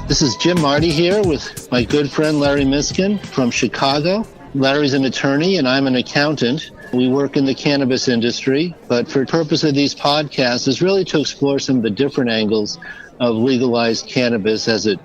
This is Jim Marty here with my good friend Larry Mishkin from Chicago. Larry's an attorney and I'm an accountant. We work in the cannabis industry, but for the purpose of these podcasts is really to explore some of the different angles of legalized cannabis as it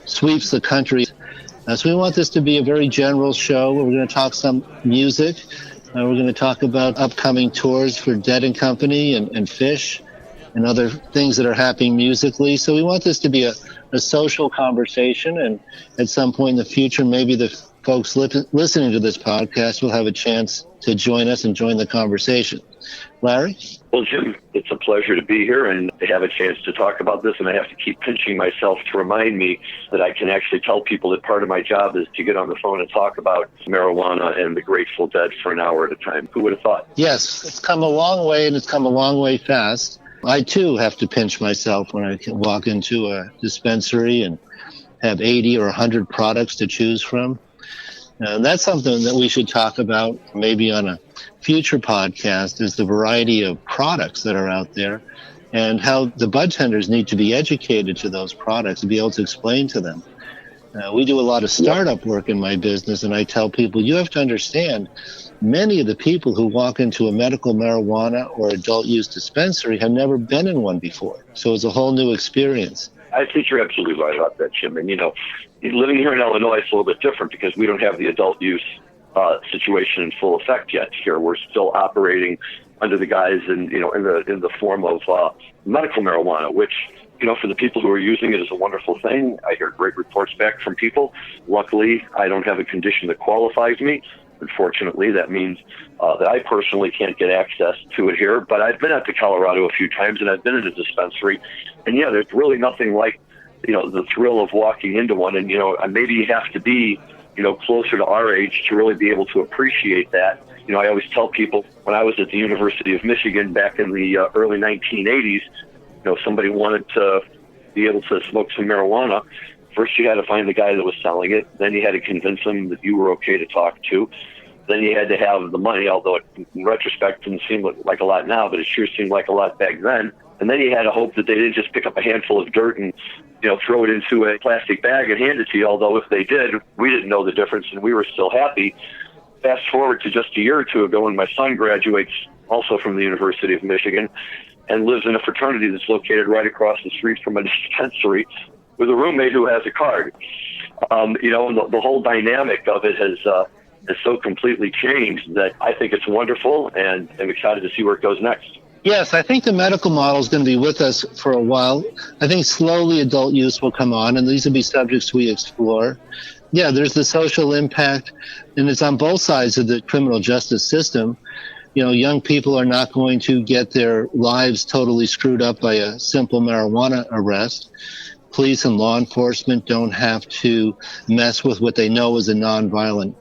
sweeps the country. So we want this to be a very general show. We're going to talk some music. We're going to talk about upcoming tours for Dead & Company and Fish and other things that are happening musically. So we want this to be a social conversation, and at some point in the future, maybe the folks listening to this podcast will have a chance to join us and join the conversation. Larry? Well, Jim, it's a pleasure to be here and to have a chance to talk about this, and I have to keep pinching myself to remind me that I can actually tell people that part of my job is to get on the phone and talk about marijuana and the Grateful Dead for an hour at a time. Who would have thought? Yes, it's come a long way, and it's come a long way fast. I, too, have to pinch myself when I can walk into a dispensary and have 80 or 100 products to choose from. And that's something that we should talk about maybe on a future podcast, is the variety of products that are out there and how the bud tenders need to be educated to those products and be able to explain to them. We do a lot of startup work in my business, and I tell people, you have to understand, many of the people who walk into a medical marijuana or adult use dispensary have never been in one before. So it's a whole new experience. I think you're absolutely right about that, Jim. And, living here in Illinois is a little bit different because we don't have the adult use situation in full effect yet here. We're still operating under the guise in the form of medical marijuana, which, for the people who are using it is a wonderful thing. I hear great reports back from people. Luckily, I don't have a condition that qualifies me. Unfortunately, that means that I personally can't get access to it here. But I've been out to Colorado a few times, and I've been in a dispensary. And, there's really nothing like, the thrill of walking into one. And, maybe you have to be, closer to our age to really be able to appreciate that. I always tell people when I was at the University of Michigan back in the early 1980s, somebody wanted to be able to smoke some marijuana. First, you had to find the guy that was selling it. Then you had to convince him that you were okay to talk to. Then you had to have the money, although it, in retrospect, didn't seem like a lot now, but it sure seemed like a lot back then. And then you had to hope that they didn't just pick up a handful of dirt and, throw it into a plastic bag and hand it to you, although if they did, we didn't know the difference and we were still happy. Fast forward to just a year or two ago when my son graduates also from the University of Michigan and lives in a fraternity that's located right across the street from a dispensary with a roommate who has a card. And the whole dynamic of it has so completely changed that I think it's wonderful, and I'm excited to see where it goes next. Yes, I think the medical model is going to be with us for a while. I think slowly adult use will come on, and these will be subjects we explore. Yeah, there's the social impact, and it's on both sides of the criminal justice system. Young people are not going to get their lives totally screwed up by a simple marijuana arrest. Police and law enforcement don't have to mess with what they know is a nonviolent,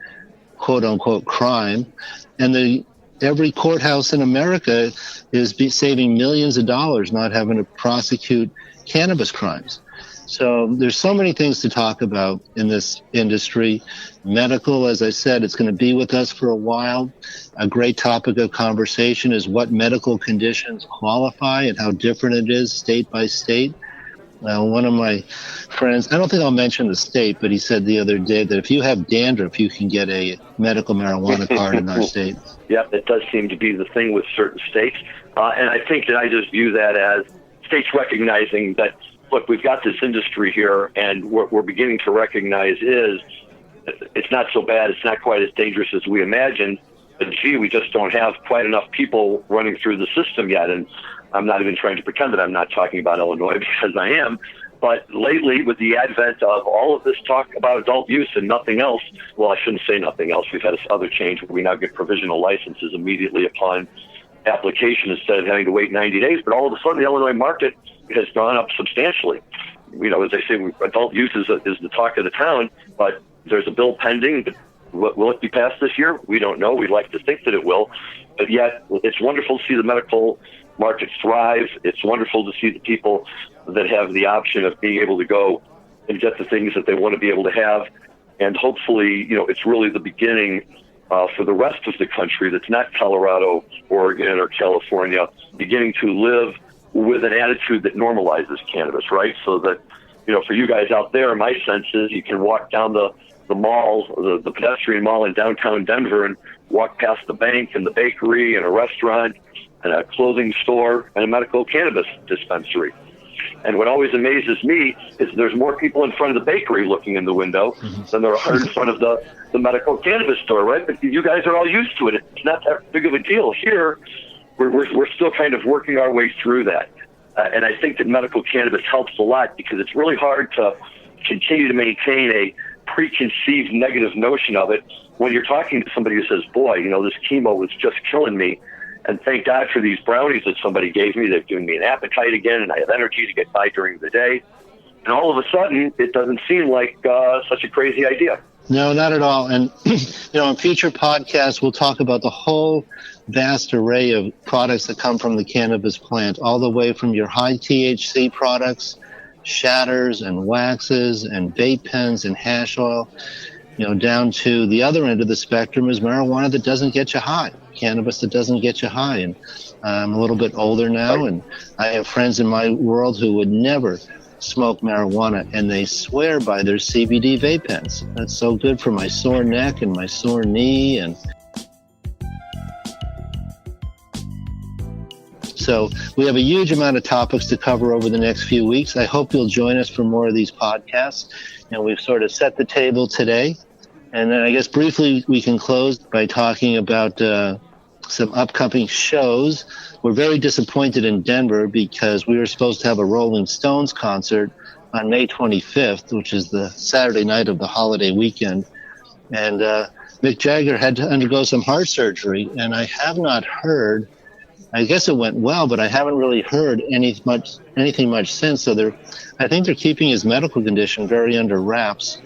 quote-unquote, crime. And every courthouse in America is saving millions of dollars not having to prosecute cannabis crimes. So there's so many things to talk about in this industry. Medical, as I said, it's going to be with us for a while. A great topic of conversation is what medical conditions qualify and how different it is state by state. One of my friends, I don't think I'll mention the state, but he said the other day that if you have dandruff, you can get a medical marijuana card in our state. Yeah, it does seem to be the thing with certain states. And I think that I just view that as states recognizing that, look, we've got this industry here, and what we're beginning to recognize is it's not so bad. It's not quite as dangerous as we imagined. But, gee, we just don't have quite enough people running through the system yet. And I'm not even trying to pretend that I'm not talking about Illinois, because I am. But lately, with the advent of all of this talk about adult use and nothing else, well, I shouldn't say nothing else. We've had this other change where we now get provisional licenses immediately upon application instead of having to wait 90 days. But all of a sudden, the Illinois market has gone up substantially. As I say, adult use is the talk of the town, but there's a bill pending. Will it be passed this year? We don't know. We'd like to think that it will. But yet, it's wonderful to see the medical market thrive. It's wonderful to see the people that have the option of being able to go and get the things that they want to be able to have. And hopefully, it's really the beginning for the rest of the country that's not Colorado, Oregon, or California, beginning to live with an attitude that normalizes cannabis, right? So that for you guys out there, my sense is you can walk down the mall, the pedestrian mall in downtown Denver, and walk past the bank and the bakery and a restaurant and a clothing store and a medical cannabis dispensary. And what always amazes me is there's more people in front of the bakery looking in the window than there are in front of the medical cannabis store, right? But you guys are all used to it. It's not that big of a deal. Here, we're still kind of working our way through that. And I think that medical cannabis helps a lot because it's really hard to continue to maintain a preconceived negative notion of it when you're talking to somebody who says, boy, this chemo was just killing me. And thank God for these brownies that somebody gave me. They've given me an appetite again, and I have energy to get by during the day. And all of a sudden, it doesn't seem like such a crazy idea. No, not at all. And, in future podcasts, we'll talk about the whole vast array of products that come from the cannabis plant, all the way from your high THC products, shatters and waxes and vape pens and hash oil, down to the other end of the spectrum is marijuana that doesn't get you high, cannabis that doesn't get you high. And I'm a little bit older now, and I have friends in my world who would never smoke marijuana, and they swear by their CBD vape pens. That's so good for my sore neck and my sore knee. And so we have a huge amount of topics to cover over the next few weeks. I hope you'll join us for more of these podcasts. We've sort of set the table today. And then I guess briefly we can close by talking about some upcoming shows. We're very disappointed in Denver because we were supposed to have a Rolling Stones concert on May 25th, which is the Saturday night of the holiday weekend. And Mick Jagger had to undergo some heart surgery, and I have not heard. I guess it went well, but I haven't really heard anything much since. So I think they're keeping his medical condition very under wraps.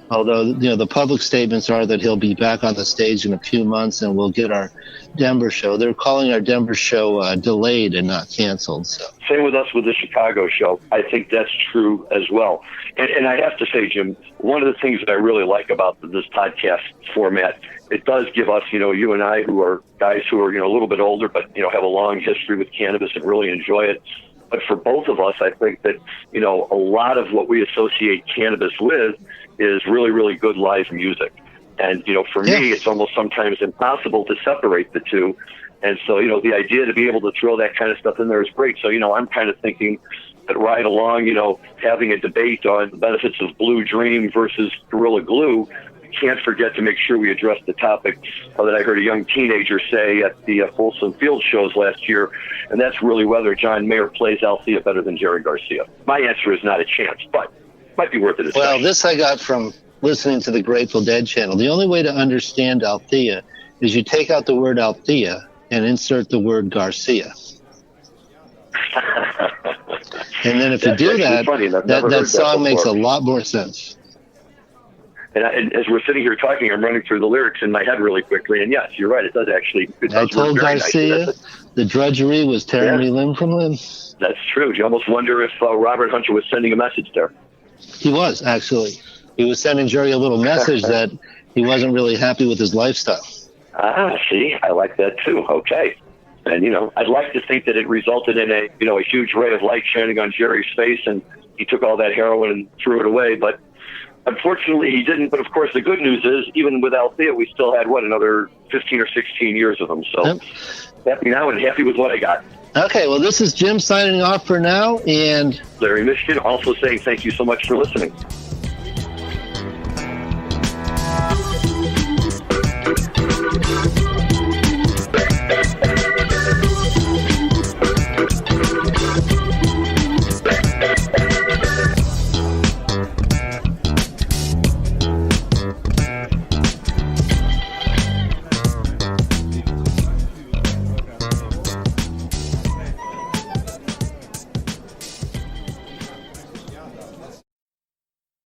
Although, the public statements are that he'll be back on the stage in a few months and we'll get our Denver show. They're calling our Denver show delayed and not canceled. So. Same with us with the Chicago show. I think that's true as well. And I have to say, Jim, one of the things that I really like about this podcast format, it does give us, you and I, who are guys who are, a little bit older, but, have a long history with cannabis and really enjoy it. But for both of us, I think that, a lot of what we associate cannabis with is really, really good live music. And, for me, it's almost sometimes impossible to separate the two. And so, the idea to be able to throw that kind of stuff in there is great. So, I'm kind of thinking that right along, having a debate on the benefits of Blue Dream versus Gorilla Glue, we can't forget to make sure we address the topic that I heard a young teenager say at the Folsom Field shows last year, and that's really whether John Mayer plays Althea better than Jerry Garcia. My answer is not a chance, but might be worth it. Well, this I got from listening to the Grateful Dead channel. The only way to understand Althea is you take out the word Althea and insert the word Garcia. And then if you do that song makes a lot more sense. And as we're sitting here talking, I'm running through the lyrics in my head really quickly. And yes, you're right. It does actually. I told Garcia the drudgery was tearing me limb from limb. That's true. You almost wonder if Robert Hunter was sending a message there. He was, actually. He was sending Jerry a little message that he wasn't really happy with his lifestyle. See, I like that too. Okay. And, I'd like to think that it resulted in a huge ray of light shining on Jerry's face and he took all that heroin and threw it away. But unfortunately, he didn't. But of course, the good news is, even with Althea, we still had, another 15 or 16 years of him. So happy now and happy with what I got. Okay, well, this is Jim signing off for now. And Larry Mishkin also saying thank you so much for listening.